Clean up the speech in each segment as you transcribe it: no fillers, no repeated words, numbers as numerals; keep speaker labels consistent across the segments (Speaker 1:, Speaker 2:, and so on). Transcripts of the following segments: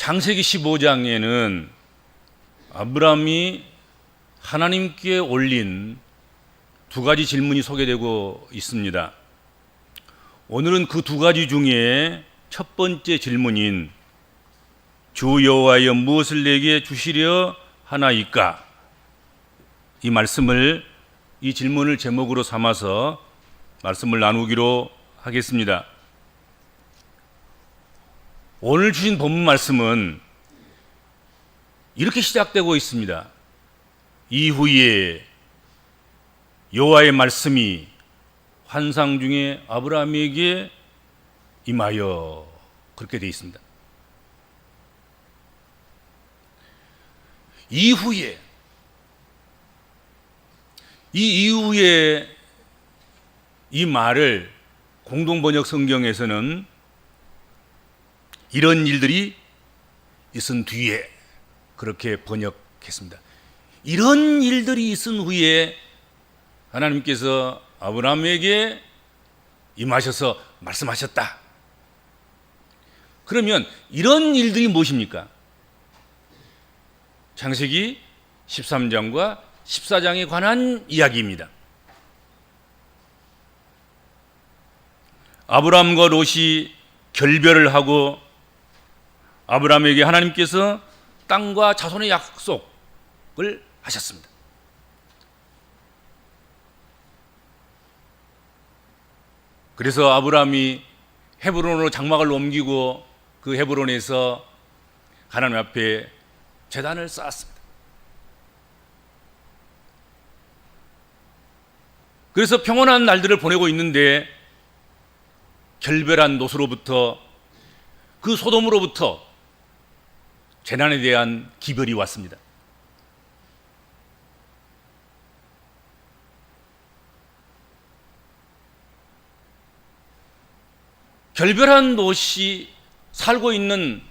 Speaker 1: 창세기 15장에는 아브라함이 하나님께 올린 두 가지 질문이 소개되고 있습니다. 오늘은 그 두 가지 중에 첫 번째 질문인 주 여호와여 무엇을 내게 주시려 하나이까? 이 질문을 제목으로 삼아서 말씀을 나누기로 하겠습니다. 오늘 주신 본문 말씀은 이렇게 시작되고 있습니다. 이후에 여호와의 말씀이 환상 중에 아브라함에게 임하여, 그렇게 되어 있습니다. 이후에, 이 이후에 이 말을 공동번역 성경에서는 이런 일들이 있은 뒤에, 그렇게 번역했습니다. 이런 일들이 있은 후에 하나님께서 아브라함에게 임하셔서 말씀하셨다. 그러면 이런 일들이 무엇입니까? 창세기 13장과 14장에 관한 이야기입니다. 아브라함과 롯이 결별을 하고 아브라함에게 하나님께서 땅과 자손의 약속을 하셨습니다. 그래서 아브라함이 헤브론으로 장막을 옮기고 그 헤브론에서 하나님 앞에 제단을 쌓았습니다. 그래서 평온한 날들을 보내고 있는데 결별한 롯으로부터, 그 소돔으로부터 재난에 대한 기별이 왔습니다. 결별한 롯이 살고 있는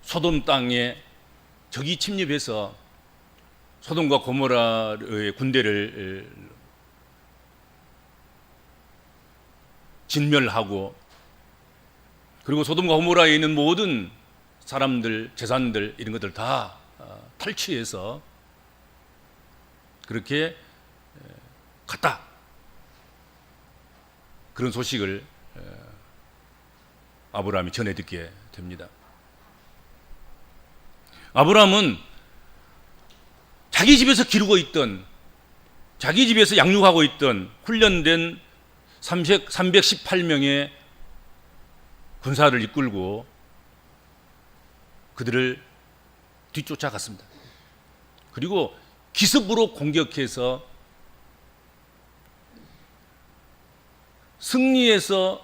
Speaker 1: 소돔 땅에 적이 침입해서 소돔과 고모라의 군대를 진멸하고, 그리고 소돔과 고모라에 있는 모든 사람들, 재산들, 이런 것들 다 탈취해서 그렇게 갔다. 그런 소식을 아브라함이 전해 듣게 됩니다. 아브라함은 자기 집에서 기르고 있던, 자기 집에서 양육하고 있던 훈련된 318명의 군사를 이끌고 그들을 뒤쫓아갔습니다. 그리고 기습으로 공격해서 승리해서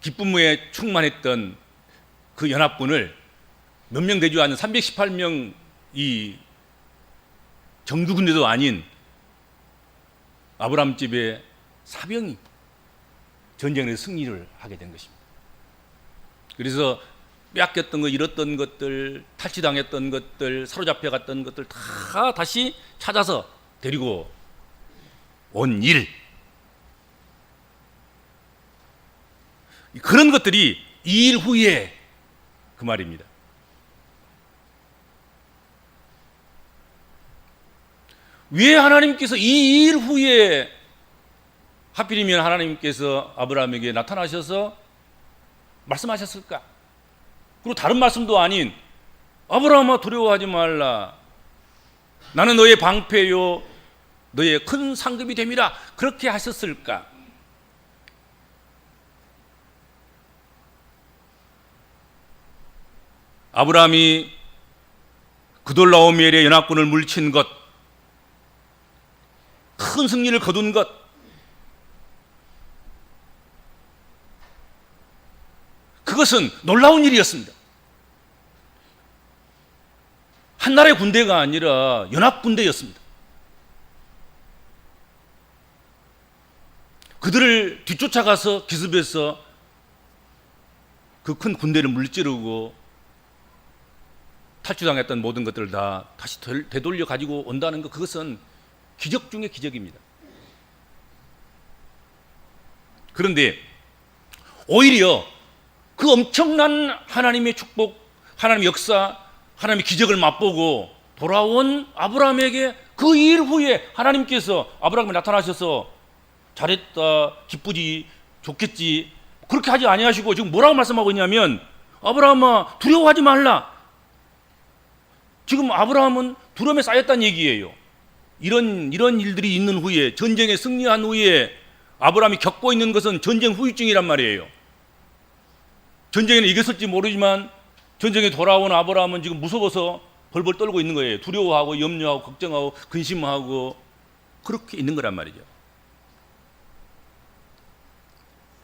Speaker 1: 기쁨에 충만했던 그 연합군을, 몇 명 되지 않은 318명 이 정규 군대도 아닌 아브라함 집의 사병이 전쟁에서 승리를 하게 된 것입니다. 그래서 빼앗겼던 것, 잃었던 것들, 탈취당했던 것들, 사로잡혀갔던 것들 다 다시 찾아서 데리고 온 일, 그런 것들이 이 일 후에, 그 말입니다. 왜 하나님께서 이 일 후에, 하필이면 하나님께서 아브라함에게 나타나셔서 말씀하셨을까? 그리고 다른 말씀도 아닌 아브라함아 두려워하지 말라, 나는 너의 방패요 너의 큰 상급이 됨이라, 그렇게 하셨을까? 아브라함이 그돌라오멜의 연합군을 물친 것, 큰 승리를 거둔 것, 그것은 놀라운 일이었습니다. 한 나라의 군대가 아니라 연합군대였습니다. 그들을 뒤쫓아가서 기습해서 그 큰 군대를 물찌르고 탈취당했던 모든 것들을 다 다시 되돌려 가지고 온다는 것, 그것은 기적 중의 기적입니다. 그런데 오히려 그 엄청난 하나님의 축복, 하나님의 역사, 하나님의 기적을 맛보고 돌아온 아브라함에게 그 일 후에 하나님께서 아브라함에 나타나셔서 잘했다, 기쁘지, 좋겠지, 그렇게 하지 아니하시고 지금 뭐라고 말씀하고 있냐면, 아브라함아 두려워하지 말라. 지금 아브라함은 두려움에 쌓였다는 얘기예요. 이런 일들이 있는 후에, 전쟁에 승리한 후에 아브라함이 겪고 있는 것은 전쟁 후유증이란 말이에요. 전쟁에는 이겼을지 모르지만 전쟁에 돌아온 아브라함은 지금 무서워서 벌벌 떨고 있는 거예요. 두려워하고 염려하고 걱정하고 근심하고 그렇게 있는 거란 말이죠.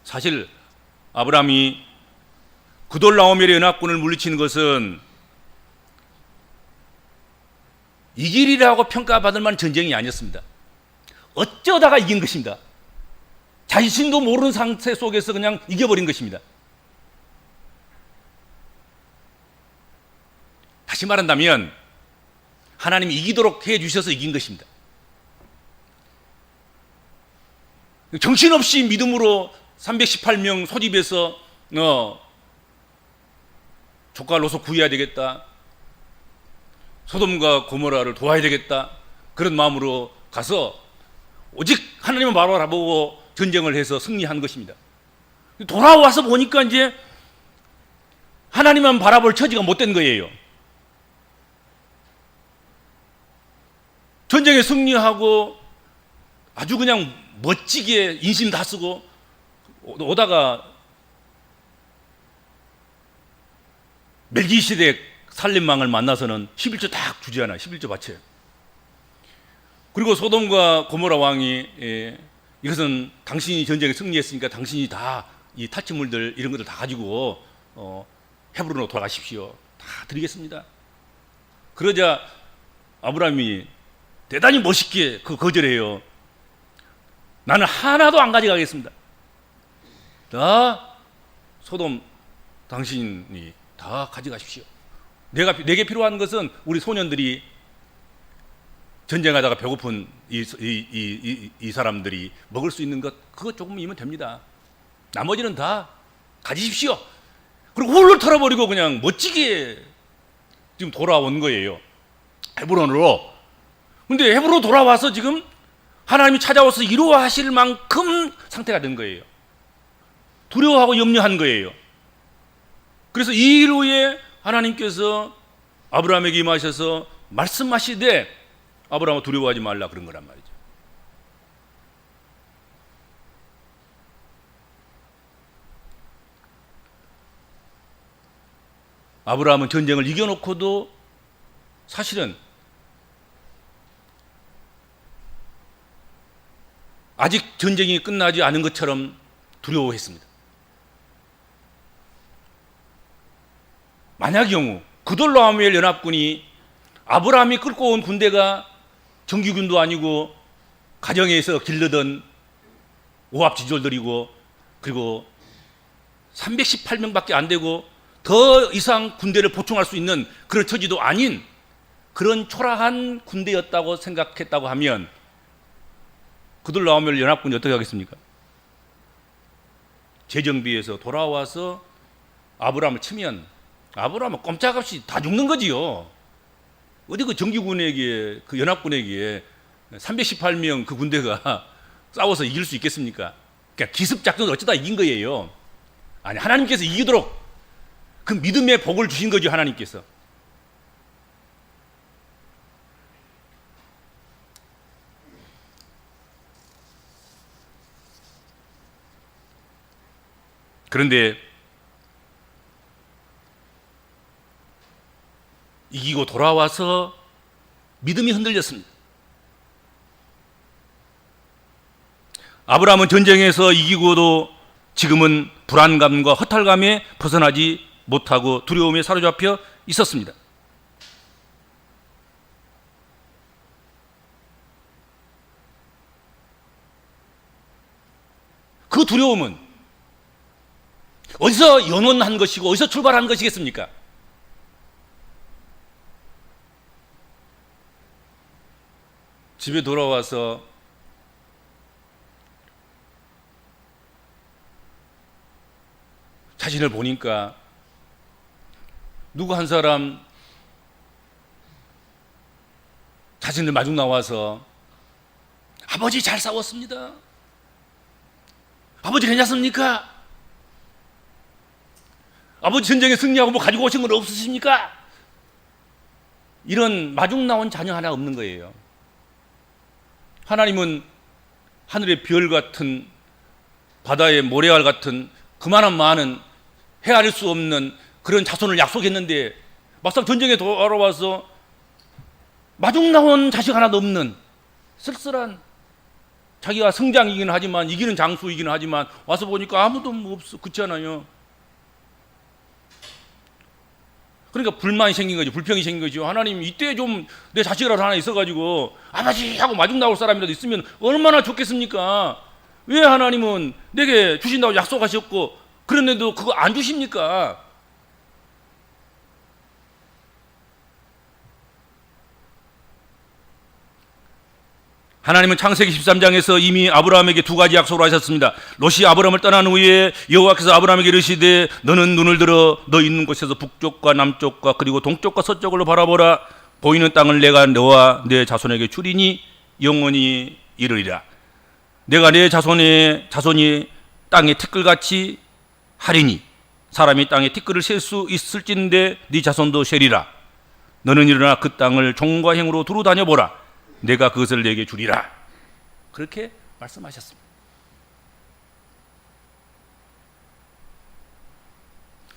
Speaker 1: 사실 아브라함이 그돌라오멜의 연합군을 물리치는 것은 이길이라고 평가받을 만한 전쟁이 아니었습니다. 어쩌다가 이긴 것입니다. 자신도 모르는 상태 속에서 그냥 이겨버린 것입니다. 다시 말한다면 하나님이 이기도록 해주셔서 이긴 것입니다. 정신없이 믿음으로 318명 소집해서 조카로서 구해야 되겠다, 소돔과 고모라를 도와야 되겠다, 그런 마음으로 가서 오직 하나님을 바라보고 전쟁을 해서 승리한 것입니다. 돌아와서 보니까 이제 하나님만 바라볼 처지가 못된 거예요. 전쟁에 승리하고 아주 그냥 멋지게 인심 다 쓰고 오다가 멜기시덱 살림망을 만나서는 11조 딱 주잖아요. 11조 바쳐요. 그리고 소돔과 고모라 왕이 이것은 당신이 전쟁에 승리했으니까 당신이 다 이 탈취물들 이런 것들 다 가지고 헤브론으로 돌아가십시오. 다 드리겠습니다. 그러자 아브라함이 대단히 멋있게 거절해요. 나는 하나도 안 가져가겠습니다. 다 소돔 당신이 다 가져가십시오. 내게 필요한 것은 우리 소년들이 전쟁하다가 배고픈 이 사람들이 먹을 수 있는 것, 그것 조금이면 됩니다. 나머지는 다 가지십시오. 그리고 훌훌 털어버리고 그냥 멋지게 지금 돌아온 거예요. 헤브론으로. 근데 헤브론으로 돌아와서 지금 하나님이 찾아와서 이루어하실 만큼 상태가 된 거예요. 두려워하고 염려한 거예요. 그래서 이 일 후에 하나님께서 아브라함에게 임하셔서 말씀하시되 아브라함아 두려워하지 말라 그런 거란 말이죠. 아브라함은 전쟁을 이겨놓고도 사실은 아직 전쟁이 끝나지 않은 것처럼 두려워했습니다. 만약 경우 그돌라오멜 연합군이 아브라함이 끌고 온 군대가 정규군도 아니고 가정에서 길르던 오합지졸들이고 그리고 318명밖에 안 되고 더 이상 군대를 보충할 수 있는 그런 처지도 아닌 그런 초라한 군대였다고 생각했다고 하면 그돌라오멜 연합군이 어떻게 하겠습니까? 재정비해서 돌아와서 아브라함을 치면 아브라함은 꼼짝없이 다 죽는 거지요. 어디 그 정규군에게, 그 연합군에게 318명 그 군대가 싸워서 이길 수 있겠습니까? 그러니까 기습작전을 어쩌다 이긴 거예요. 아니, 하나님께서 이기도록 그 믿음의 복을 주신 거죠, 하나님께서. 그런데 이기고 돌아와서 믿음이 흔들렸습니다. 아브라함은 전쟁에서 이기고도 지금은 불안감과 허탈감에 벗어나지 못하고 두려움에 사로잡혀 있었습니다. 그 두려움은 어디서 연원한 것이고 어디서 출발한 것이겠습니까? 집에 돌아와서 자신을 보니까 누구 한 사람 자신들 마중 나와서 아버지 잘 싸웠습니다. 아버지 괜찮습니까? 아버지 전쟁에 승리하고 뭐 가지고 오신 건 없으십니까? 이런 마중 나온 자녀 하나 없는 거예요. 하나님은 하늘의 별 같은, 바다의 모래알 같은 그만한 많은 헤아릴 수 없는 그런 자손을 약속했는데 막상 전쟁에 돌아와서 마중 나온 자식 하나도 없는 쓸쓸한, 자기가 성장이긴 하지만 이기는 장수이긴 하지만 와서 보니까 아무도 없어. 그렇지 않아요? 그러니까 불만이 생긴 거죠. 불평이 생긴 거죠. 하나님, 이때 좀 내 자식이라도 하나 있어가지고 아버지 하고 마중 나올 사람이라도 있으면 얼마나 좋겠습니까? 왜 하나님은 내게 주신다고 약속하셨고 그런데도 그거 안 주십니까? 하나님은 창세기 13장에서 이미 아브라함에게 두 가지 약속을 하셨습니다. 롯이 아브라함을 떠난 후에 여호와께서 아브라함에게 이르시되 너는 눈을 들어 너 있는 곳에서 북쪽과 남쪽과 그리고 동쪽과 서쪽으로 바라보라. 보이는 땅을 내가 너와 내 자손에게 주리니 영원히 이르리라. 내가 내 자손이 땅의 티끌같이 하리니 사람이 땅에 티끌을 셀 수 있을진데 네 자손도 세리라. 너는 일어나 그 땅을 종과 행으로 두루 다녀보라. 내가 그것을 내게 주리라. 그렇게 말씀하셨습니다.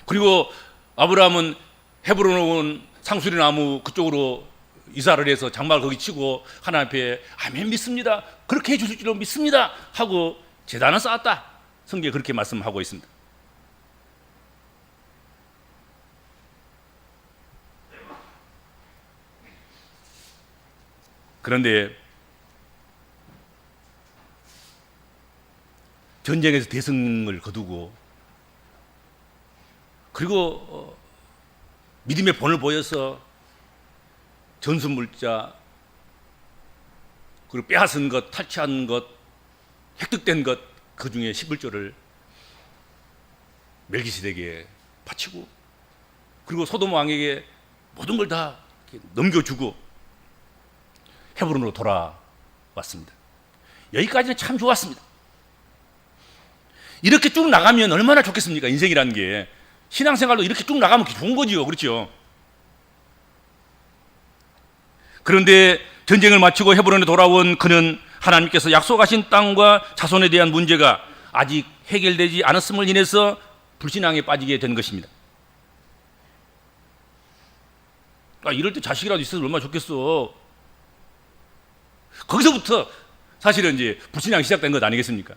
Speaker 1: 그리고 아브라함은 헤브론에 온 상수리 나무 그쪽으로 이사를 해서 장막을 거기 치고 하나님 앞에 아멘 믿습니다. 그렇게 해주실 줄로 믿습니다. 하고 제단을 쌓았다. 성경에 그렇게 말씀하고 있습니다. 그런데 전쟁에서 대승을 거두고 그리고 믿음의 본을 보여서 전순물자 그리고 빼앗은 것, 탈취한 것, 획득된 것 그 중에 11조를 멜기세덱에게 바치고 그리고 소돔 왕에게 모든 걸 다 넘겨주고 헤브론으로 돌아왔습니다. 여기까지는 참 좋았습니다. 이렇게 쭉 나가면 얼마나 좋겠습니까? 인생이라는 게 신앙생활도 이렇게 쭉 나가면 좋은 거지요. 그렇죠? 그런데 전쟁을 마치고 헤브론에 돌아온 그는 하나님께서 약속하신 땅과 자손에 대한 문제가 아직 해결되지 않았음을 인해서 불신앙에 빠지게 된 것입니다. 이럴 때 자식이라도 있어서 얼마나 좋겠어. 거기서부터 사실은 이제 불신앙이 시작된 것 아니겠습니까?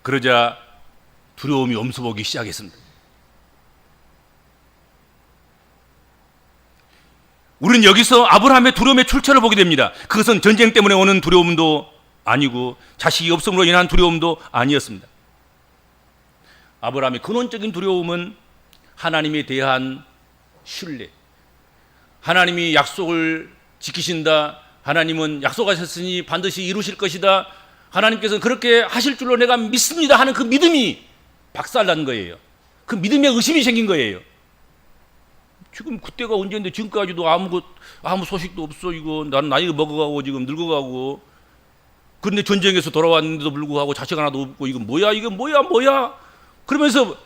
Speaker 1: 그러자 두려움이 엄습하기 시작했습니다. 우리는 여기서 아브라함의 두려움의 출처를 보게 됩니다. 그것은 전쟁 때문에 오는 두려움도 아니고 자식이 없음으로 인한 두려움도 아니었습니다. 아브라함의 근원적인 두려움은 하나님에 대한 신뢰, 하나님이 약속을 지키신다, 하나님은 약속하셨으니 반드시 이루실 것이다, 하나님께서는 그렇게 하실 줄로 내가 믿습니다 하는 그 믿음이 박살난 거예요. 그 믿음에 의심이 생긴 거예요. 지금 그때가 언제인데 지금까지도 아무 소식도 없어. 이거 난 나이가 먹어가고 지금 늙어가고 그런데 전쟁에서 돌아왔는데도 불구하고 자식 하나도 없고 이거 뭐야 그러면서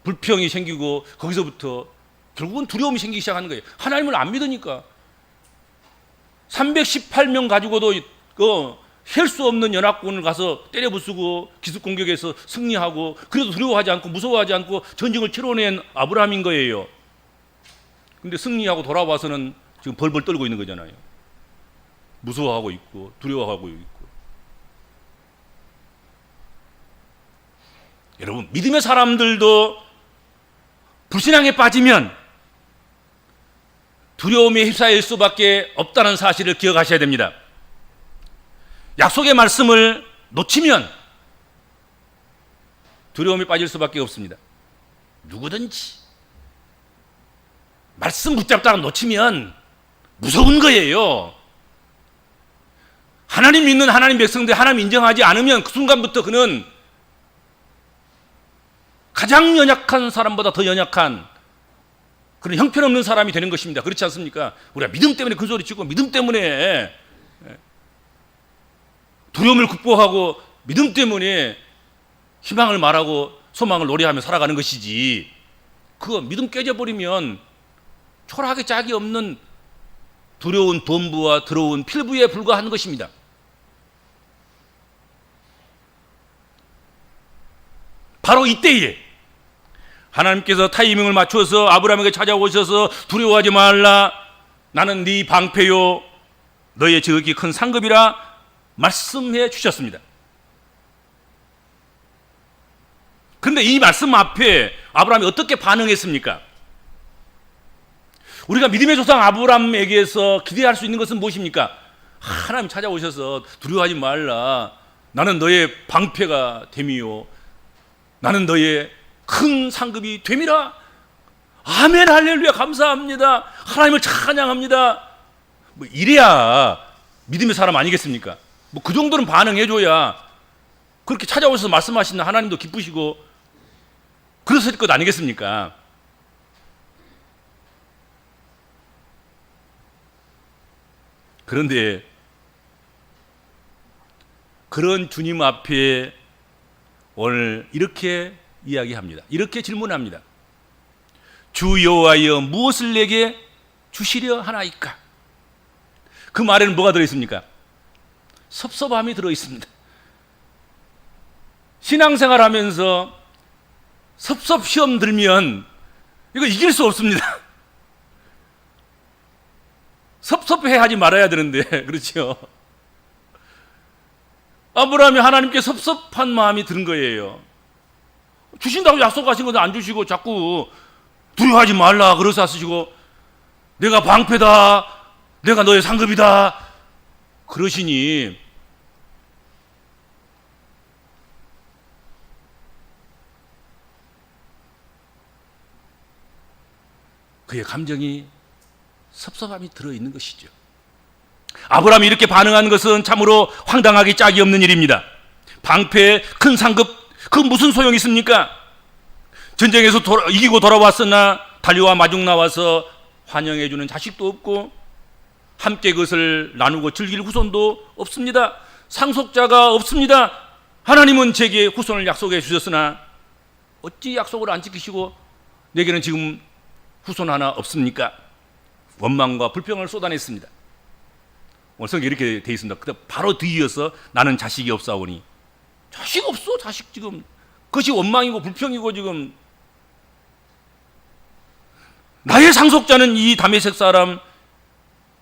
Speaker 1: 불평이 생기고 거기서부터 결국은 두려움이 생기기 시작하는 거예요. 하나님을 안 믿으니까 318명 가지고도 셀 수 없는 연합군을 가서 때려 부수고 기습 공격해서 승리하고 그래도 두려워하지 않고 무서워하지 않고 전쟁을 치러낸 아브라함인 거예요. 근데 승리하고 돌아와서는 지금 벌벌 떨고 있는 거잖아요. 무서워하고 있고 두려워하고 있고. 여러분, 믿음의 사람들도 불신앙에 빠지면 두려움에 휩싸일 수밖에 없다는 사실을 기억하셔야 됩니다. 약속의 말씀을 놓치면 두려움에 빠질 수밖에 없습니다. 누구든지 말씀 붙잡다가 놓치면 무서운 거예요. 하나님 믿는 하나님 백성들 하나님 인정하지 않으면 그 순간부터 그는 가장 연약한 사람보다 더 연약한 그런 형편없는 사람이 되는 것입니다. 그렇지 않습니까? 우리가 믿음 때문에 큰 소리 치고 믿음 때문에 두려움을 극복하고 믿음 때문에 희망을 말하고 소망을 노래하며 살아가는 것이지, 그거 믿음 깨져버리면 초라하게 짝이 없는 두려운 범부와 더러운 필부에 불과한 것입니다. 바로 이때에 하나님께서 타이밍을 맞춰서 아브라함에게 찾아오셔서 두려워하지 말라, 나는 네 방패요 너의 지극히 큰 상급이라 말씀해 주셨습니다. 그런데 이 말씀 앞에 아브라함이 어떻게 반응했습니까? 우리가 믿음의 조상 아브라함에게서 기대할 수 있는 것은 무엇입니까? 하나님 찾아오셔서 두려워하지 말라, 나는 너의 방패가 됨이요 나는 너의 큰 상급이 됨이라. 아멘, 할렐루야, 감사합니다, 하나님을 찬양합니다. 뭐 이래야 믿음의 사람 아니겠습니까? 뭐 그 정도는 반응해줘야 그렇게 찾아오셔서 말씀하시는 하나님도 기쁘시고 그러실 것 아니겠습니까? 그런데 그런 주님 앞에 오늘 이렇게 이야기합니다. 이렇게 질문합니다. 주 여호와여 무엇을 내게 주시려 하나이까? 그 말에는 뭐가 들어있습니까? 섭섭함이 들어있습니다. 신앙생활 하면서 섭섭시험 들면 이거 이길 수 없습니다. 섭섭해 하지 말아야 되는데, 그렇죠? 아브라함이 하나님께 섭섭한 마음이 드는 거예요. 주신다고 약속하신 건데 안 주시고 자꾸 두려워하지 말라 그러서 하시고 내가 방패다, 내가 너의 상급이다 그러시니 그의 감정이 섭섭함이 들어있는 것이죠. 아브라함이 이렇게 반응하는 것은 참으로 황당하기 짝이 없는 일입니다. 방패, 큰 상급, 그 무슨 소용이 있습니까? 전쟁에서 이기고 돌아왔으나 달려와 마중 나와서 환영해주는 자식도 없고 함께 그것을 나누고 즐길 후손도 없습니다. 상속자가 없습니다. 하나님은 제게 후손을 약속해 주셨으나 어찌 약속을 안 지키시고 내게는 지금 후손 하나 없습니까? 원망과 불평을 쏟아냈습니다. 오늘 성경에 이렇게 되어 있습니다. 그때 바로 뒤이어서 나는 자식이 없사오니. 자식 없어, 자식 지금. 그것이 원망이고 불평이고 지금. 나의 상속자는 이 다메섹 사람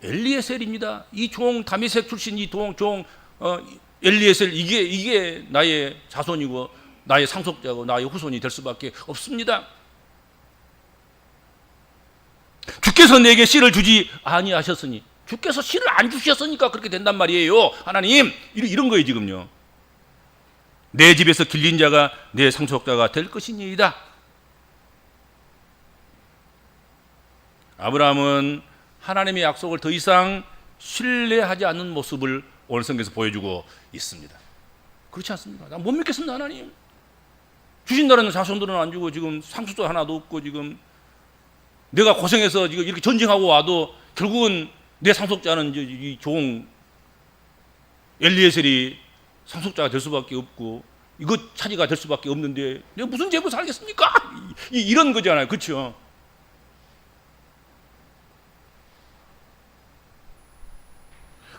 Speaker 1: 엘리에셀입니다. 이 종 다메섹 출신 이 종 엘리에셀, 이게 나의 자손이고 나의 상속자고 나의 후손이 될 수밖에 없습니다. 주께서 내게 씨를 주지 아니하셨으니, 주께서 씨를 안 주셨으니까 그렇게 된단 말이에요. 하나님, 이런 거예요 지금요. 내 집에서 길린 자가 내 상속자가 될 것이니이다. 아브라함은 하나님의 약속을 더 이상 신뢰하지 않는 모습을 오늘 성경에서 보여주고 있습니다. 그렇지 않습니까? 나 못 믿겠습니다. 하나님 주신다는 자손들은 안 주고 지금 상속자 하나도 없고 지금 내가 고생해서 지금 이렇게 전쟁하고 와도 결국은 내 상속자는 이 종 엘리에셀이 상속자가 될 수밖에 없고 이것 차지가 될 수밖에 없는데 내가 무슨 죄로 살겠습니까? 이런 거잖아요. 그렇죠?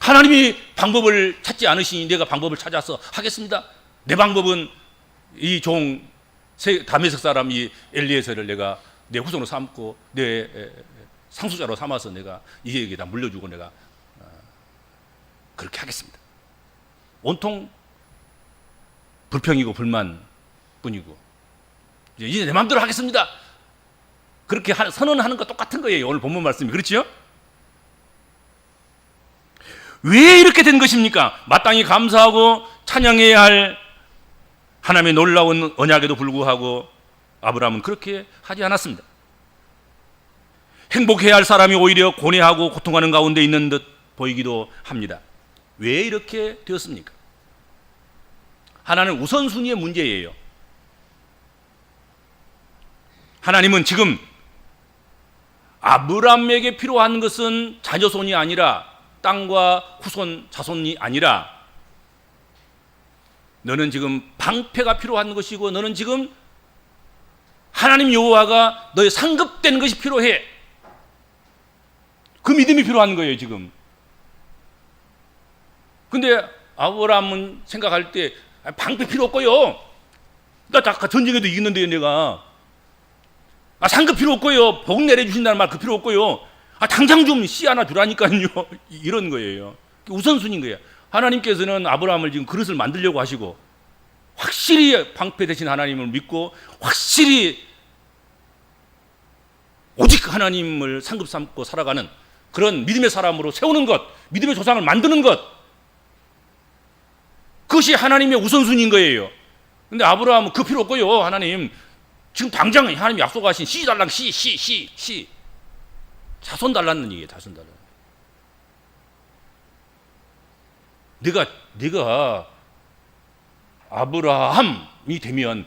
Speaker 1: 하나님이 방법을 찾지 않으시니 내가 방법을 찾아서 하겠습니다. 내 방법은 이 종 다메섹 사람 이 엘리에셀을 내가 내 후손으로 삼고 내 상속자로 삼아서 내가 이에게 다 물려주고 내가 그렇게 하겠습니다. 온통 불평이고 불만뿐이고 이제 내 마음대로 하겠습니다. 그렇게 선언하는 거 똑같은 거예요. 오늘 본문 말씀이. 그렇죠? 왜 이렇게 된 것입니까? 마땅히 감사하고 찬양해야 할 하나님의 놀라운 언약에도 불구하고 아브라함은 그렇게 하지 않았습니다. 행복해야 할 사람이 오히려 고뇌하고 고통하는 가운데 있는 듯 보이기도 합니다. 왜 이렇게 되었습니까? 하나는 우선순위의 문제예요. 하나님은 지금 아브라함에게 필요한 것은 자녀손이 아니라 땅과 후손 자손이 아니라 너는 지금 방패가 필요한 것이고 너는 지금 하나님 여호와가 너의 상급된 것이 필요해. 그 믿음이 필요한 거예요 지금. 근데 아브라함은 생각할 때 방패 필요 없고요. 나 아까 전쟁에도 이겼는데요 내가. 상급 필요 없고요. 복 내려주신다는 말 그 필요 없고요. 당장 좀 씨 하나 주라니까요. 이런 거예요. 우선순위인 거예요. 하나님께서는 아브라함을 지금 그릇을 만들려고 하시고 확실히 방패 되신 하나님을 믿고 확실히 오직 하나님을 상급 삼고 살아가는 그런 믿음의 사람으로 세우는 것, 믿음의 조상을 만드는 것, 그것이 하나님의 우선순위인 거예요. 근데 아브라함은 그 필요 없고요. 하나님 지금 당장 하나님 약속하신 씨 달랑 씨 자손 달라는 얘기예요. 자손 달라. 네가 아브라함이 되면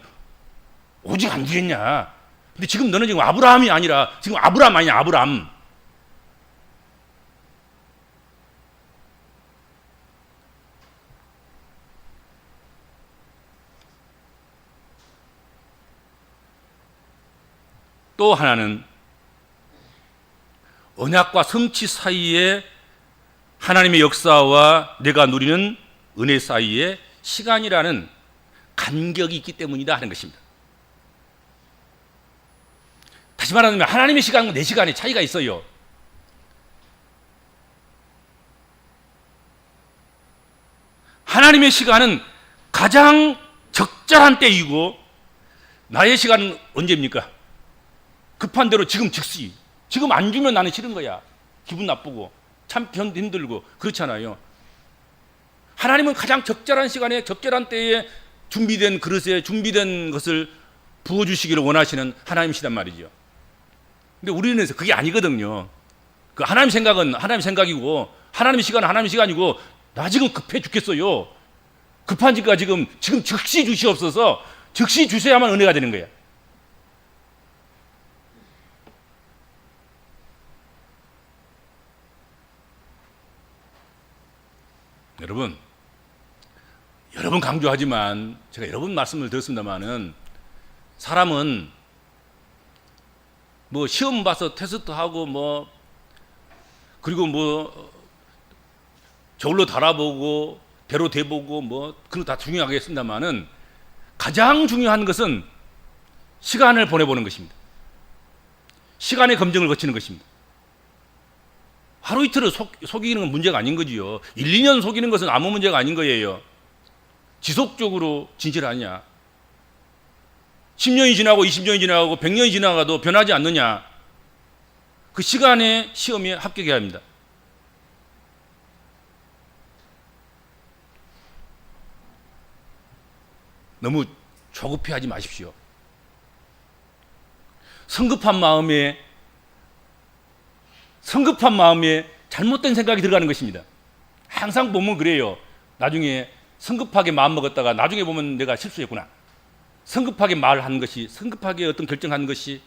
Speaker 1: 오직 안 되겠냐? 근데 지금 너는 지금 아브라함이 아니라 지금 아브라함 아니냐? 아브라함. 또 하나는 언약과 성취 사이에 하나님의 역사와 내가 누리는 은혜 사이에 시간이라는 간격이 있기 때문이다 하는 것입니다. 다시 말하면 하나님의 시간과 내 시간에 차이가 있어요. 하나님의 시간은 가장 적절한 때이고 나의 시간은 언제입니까? 급한 대로 지금 즉시. 지금 안 주면 나는 싫은 거야. 기분 나쁘고 참 힘들고 그렇잖아요. 하나님은 가장 적절한 시간에 적절한 때에 준비된 그릇에 준비된 것을 부어주시기를 원하시는 하나님이시단 말이죠. 근데 우리는 그게 아니거든요. 그 하나님 생각은 하나님 생각이고 하나님의 시간은 하나님의 시간이고 나 지금 급해 죽겠어요. 급한지가 지금 즉시 주시옵소서. 즉시 주셔야만 은혜가 되는 거야. 여러 번 강조하지만 제가 여러 번 말씀을 드렸습니다만은 사람은 뭐 시험 봐서 테스트하고 뭐 그리고 뭐 저울로 달아보고 배로 대보고 뭐 그런 거 다 중요하겠습니다만은 가장 중요한 것은 시간을 보내보는 것입니다. 시간의 검증을 거치는 것입니다. 하루 이틀을 속이는 건 문제가 아닌 거지요. 1, 2년 속이는 것은 아무 문제가 아닌 거예요. 지속적으로 진실하냐? 10년이 지나고 20년이 지나고 100년이 지나가도 변하지 않느냐? 그 시간의 시험에 합격해야 합니다. 너무 조급해하지 마십시오. 성급한 마음에 잘못된 생각이 들어가는 것입니다. 항상 보면 그래요. 나중에 성급하게 마음 먹었다가 나중에 보면 내가 실수했구나. 성급하게 말한 것이, 성급하게 어떤 결정한 것이,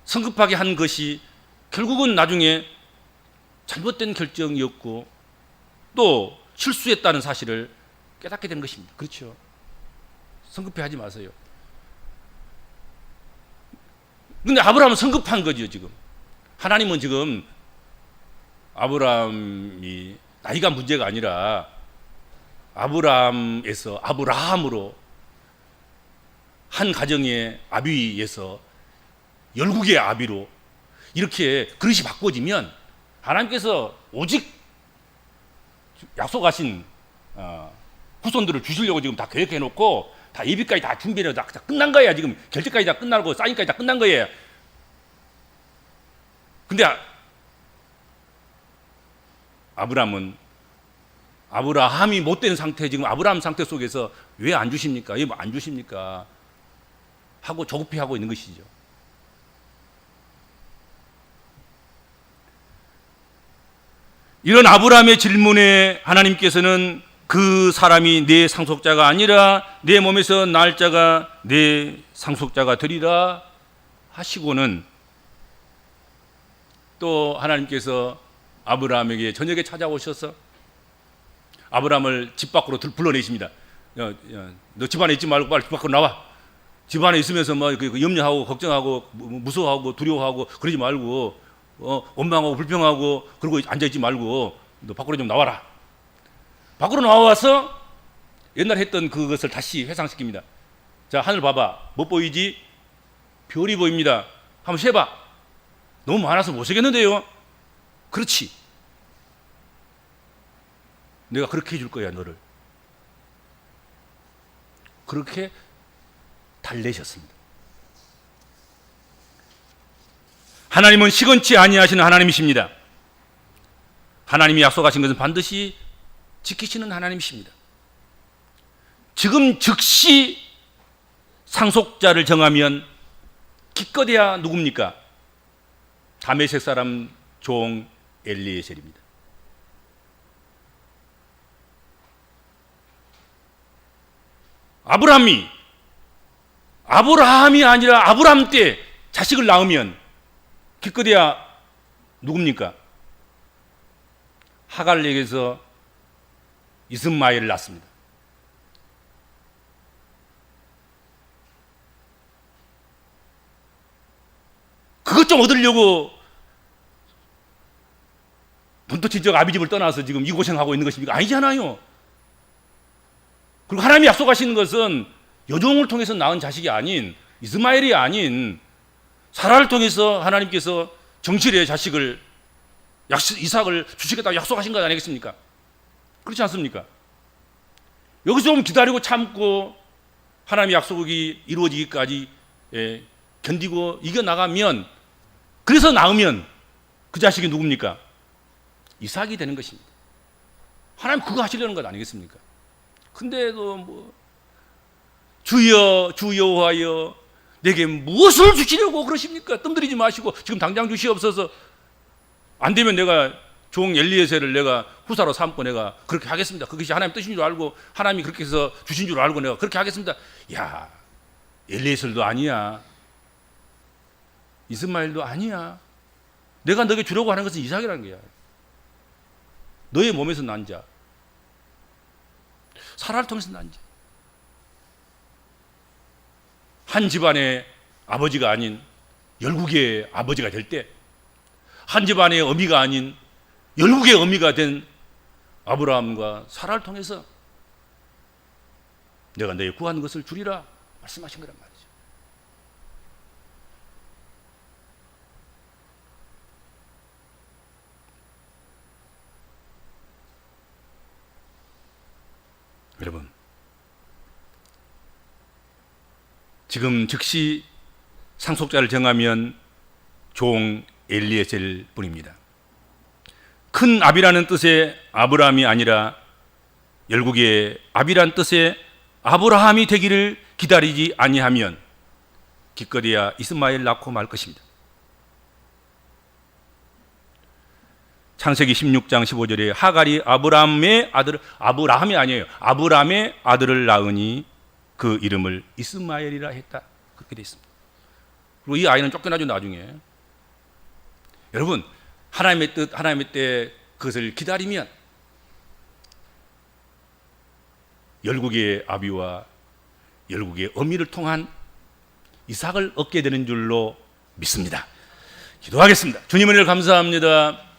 Speaker 1: 성급하게 한 것이 결국은 나중에 잘못된 결정이었고 또 실수했다는 사실을 깨닫게 된 것입니다. 그렇죠. 성급해하지 마세요. 근데 아브라함은 성급한 거죠 지금. 하나님은 지금 아브라함이 나이가 문제가 아니라 아브라함에서 아브라함으로 한 가정의 아비에서 열국의 아비로 이렇게 그릇이 바꿔지면 하나님께서 오직 약속하신 후손들을 주시려고 지금 다 계획해 놓고 다 예비까지 다 준비해서 다 끝난 거야. 지금 결제까지 다 끝나고 사인까지 다 끝난 거예요. 근데 아브라함이 못된 상태, 지금 아브라함 상태 속에서 왜 안 주십니까? 왜 안 주십니까? 하고 조급해 하고 있는 것이죠. 이런 아브라함의 질문에 하나님께서는 그 사람이 내 상속자가 아니라 내 몸에서 날 자가 내 상속자가 되리라 하시고는 또 하나님께서 아브라함에게 저녁에 찾아오셔서 아브라함을 집 밖으로 불러내십니다. 너 집 안에 있지 말고 빨리 집 밖으로 나와. 집 안에 있으면서 뭐 염려하고 걱정하고 무서워하고 두려워하고 그러지 말고 원망하고 불평하고 그러고 앉아있지 말고 너 밖으로 좀 나와라. 밖으로 나와서 옛날 했던 그것을 다시 회상시킵니다. 자, 하늘 봐봐. 뭐 보이지? 별이 보입니다. 한번 세봐. 너무 많아서 못 세겠는데요. 그렇지. 내가 그렇게 해줄 거야, 너를. 그렇게 달래셨습니다. 하나님은 시건치 아니하시는 하나님이십니다. 하나님이 약속하신 것은 반드시 지키시는 하나님이십니다. 지금 즉시 상속자를 정하면 기껏해야 누굽니까? 다메섹 사람 종 엘리에셀입니다. 아브라함이 아니라 아브라함 때 자식을 낳으면 기껏해야 누굽니까? 하갈에게서 이스마엘을 낳습니다. 그것 좀 얻으려고 본토친척 아비집을 떠나서 지금 이 고생하고 있는 것입니까? 아니잖아요. 그리고 하나님이 약속하시는 것은 여종을 통해서 낳은 자식이 아닌, 이스마엘이 아닌 사라를 통해서 하나님께서 정실의 자식을, 이삭을 주시겠다고 약속하신 것 아니겠습니까? 그렇지 않습니까? 여기서 좀 기다리고 참고 하나님의 약속이 이루어지기까지 견디고 이겨나가면, 그래서 낳으면 그 자식이 누굽니까? 이삭이 되는 것입니다. 하나님 그거 하시려는 것 아니겠습니까? 근데도 뭐 주여 주여하여 내게 무엇을 주시려고 그러십니까? 뜸들이지 마시고 지금 당장 주시옵소서. 안 되면 내가 종 엘리에셀을 내가 후사로 삼고 내가 그렇게 하겠습니다. 그것이 하나님 뜻인 줄 알고 하나님이 그렇게 해서 주신 줄 알고 내가 그렇게 하겠습니다. 야, 엘리에셀도 아니야. 이스마엘도 아니야. 내가 너에게 주려고 하는 것은 이삭이라는 거야. 너의 몸에서 난 자, 사라를 통해서 난 자. 한 집안의 아버지가 아닌 열국의 아버지가 될 때, 한 집안의 어미가 아닌 열국의 어미가 된 아브라함과 사라를 통해서 내가 너의 구한 것을 주리라 말씀하신 거란 말이죠. 여러분, 지금 즉시 상속자를 정하면 종 엘리에셀 뿐입니다. 큰 아비라는 뜻의 아브라함이 아니라 열국의 아비란 뜻의 아브라함이 되기를 기다리지 아니하면 기껏해야 이스마엘 낳고 말 것입니다. 창세기 16장 15절에 하갈이 아브라함의 아들을 낳으니 그 이름을 이스마엘이라 했다. 그렇게 되어 있습니다. 그리고 이 아이는 쫓겨나죠, 나중에. 여러분, 하나님의 뜻, 하나님의 때 그것을 기다리면 열국의 아비와 열국의 어미를 통한 이삭을 얻게 되는 줄로 믿습니다. 기도하겠습니다. 주님 은혜를 감사합니다.